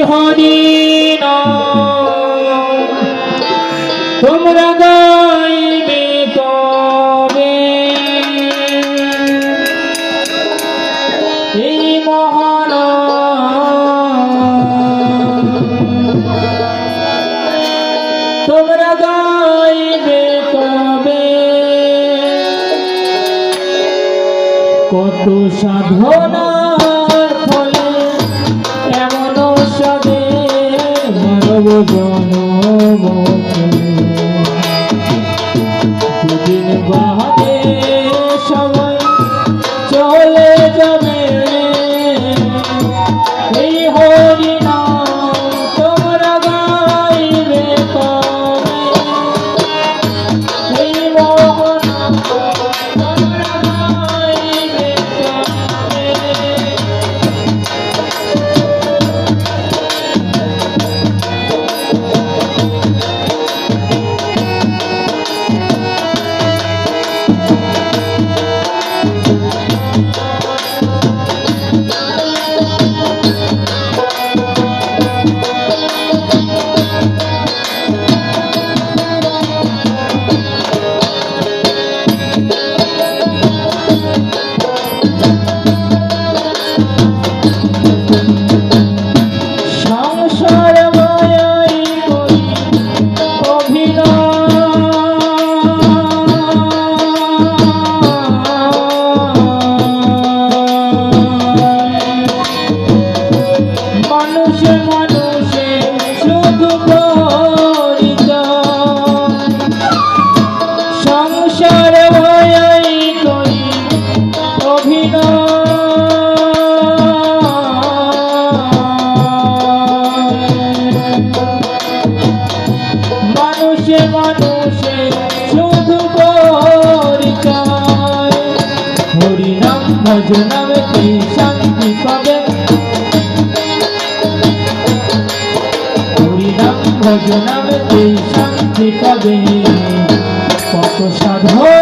হরি নাম তোমরা গাইবে কবে এই মহানাম তোমরা গাইবে কবে কত সাধনার ফলে এমন সাধে মানব জনম দুদিন বাদে সবাই চলে যাবে এই হরি নাম তোমরা গাইবে কবে এই মহানাম তোমরা গাইবে কবে মানুষে মানুষে শুধু পরিচয় হরি নাম ভজনামে শান্তি পাবে হরি নাম ভজনামে শান্তি পাবে কত সাধু